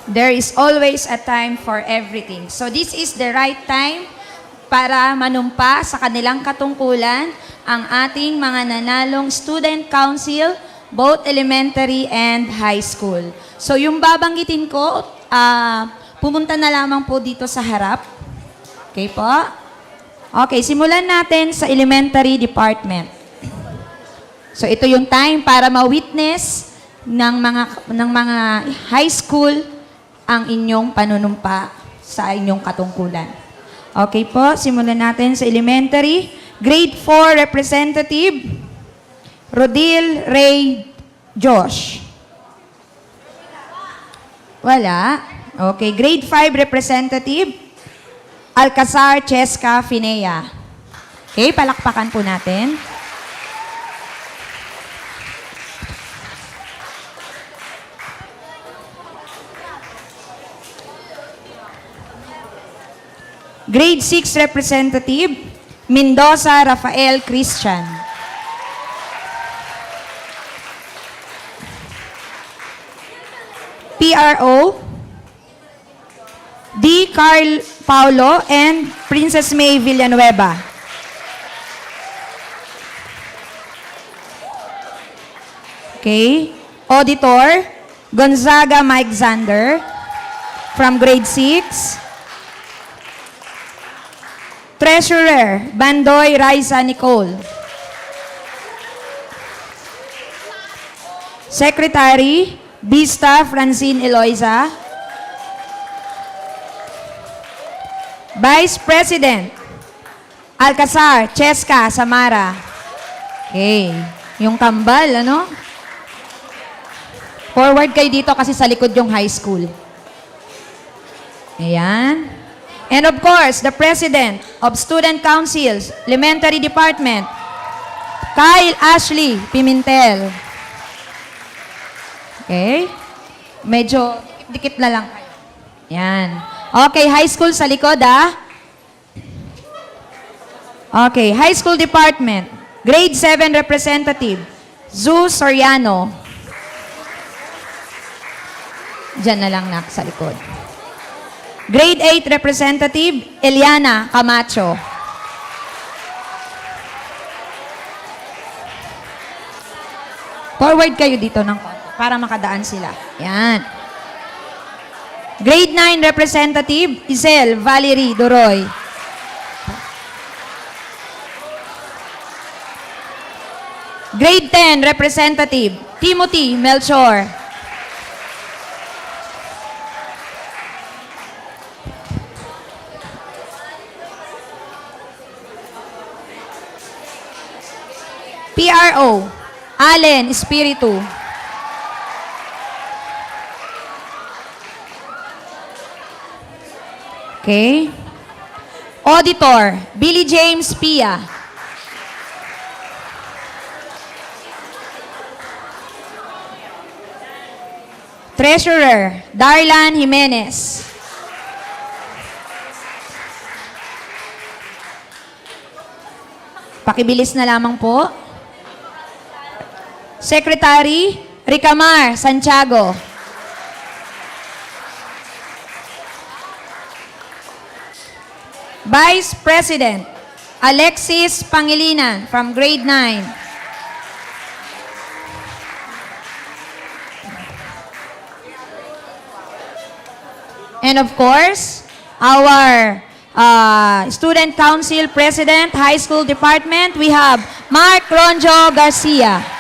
There is always a time for everything. So this is the right time para manumpa sa kanilang katungkulan ang ating mga nanalong student council, both elementary and high school. So yung babanggitin ko, pumunta na lamang po dito sa harap. Okay po? Okay, simulan natin sa elementary department. So ito yung time para ma-witness ng mga high school ang inyong panunumpa sa inyong katungkulan. Okay po, simulan natin sa elementary. Grade 4 representative, Rodil Ray Josh. Wala. Okay, grade 5 representative, Alcazar Cheska Finea. Okay, palakpakan po natin. Grade 6 representative, Mendoza Rafael Christian. PRO, D. Carl Paulo and Princess May Villanueva. Okay. Auditor, Gonzaga Mike Zander from grade 6. Treasurer, Bandoy Raisa Nicole. Secretary, Bista Francine Eloisa. Vice President, Alcazar Cheska Samara. Okay. Yung kambal, ano? Forward kayo dito kasi sa likod yung high school. Ayan. And of course, the President of Student Councils, Elementary Department, Kyle Ashley Pimentel. Okay? Medyo dikit na lang kayo. Yan. Okay, high school sa likod, Okay, high school department, grade 7 representative, Zu Soriano. Diyan na lang sa likod. Grade 8 representative, Eliana Camacho. Forward kayo dito ng konti para makadaan sila. Yan. Grade 9 representative, Isel Valerie Doroy. Grade 10 representative, Timothy Melchor. PRO, Allen Espiritu. Okay. Auditor, Billy James Pia. Treasurer, Darlan Jimenez. Pakibilis na lamang po. Secretary, Ricamar Santiago. Vice President, Alexis Pangilinan from grade 9. And of course, our Student Council President, High School Department, we have Mark Ronjo Garcia.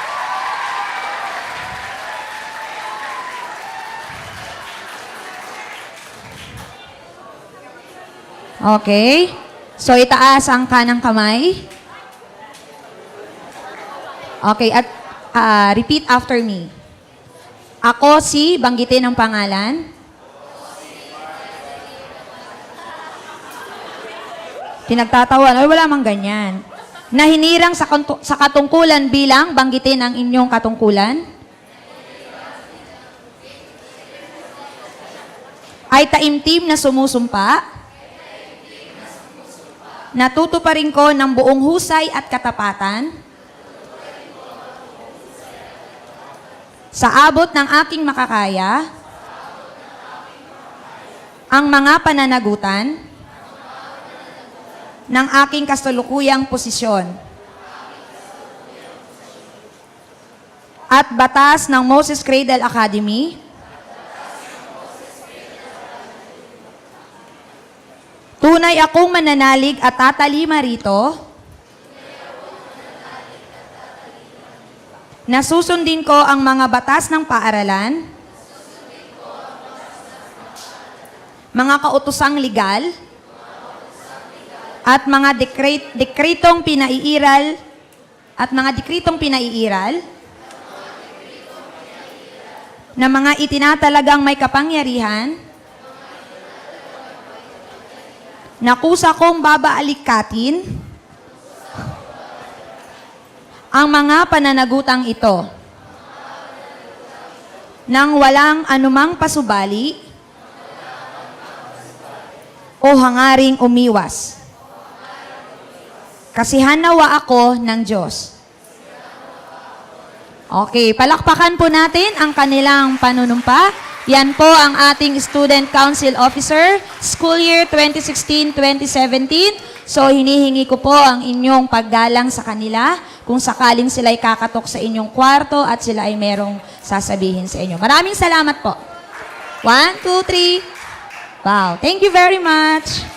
Okay. So, itaas ang kanang kamay. Okay. At repeat after me. Ako si, banggitin ang pangalan. Pinagtatawan. Ay, wala mang ganyan. Nahinirang sa katungkulan bilang, banggitin ang inyong katungkulan. Ay taimtim na sumusumpa. Natutuparin ko ng buong husay at katapatan sa abot ng aking makakaya ang mga pananagutan ng aking kasalukuyang posisyon at batas ng Moses Cradle Academy tunay akong mananalig at tatalima rito na susundin ko ang mga batas ng paaralan, mga kautusang legal, at mga dekretong pinaiiral na mga itinatalagang may kapangyarihan na kusa kong babaalikatin ang mga pananagutang ito nang walang anumang pasubali o hangaring umiwas. Kasihan nawa ako ng Diyos. Okay, palakpakan po natin ang kanilang panunumpa. Yan po ang ating Student Council Officer, School Year 2016-2017. So, hinihingi ko po ang inyong paggalang sa kanila kung sakaling sila ay kakatok sa inyong kwarto at sila ay merong sasabihin sa inyo. Maraming salamat po. 1, 2, 3. Wow, thank you very much.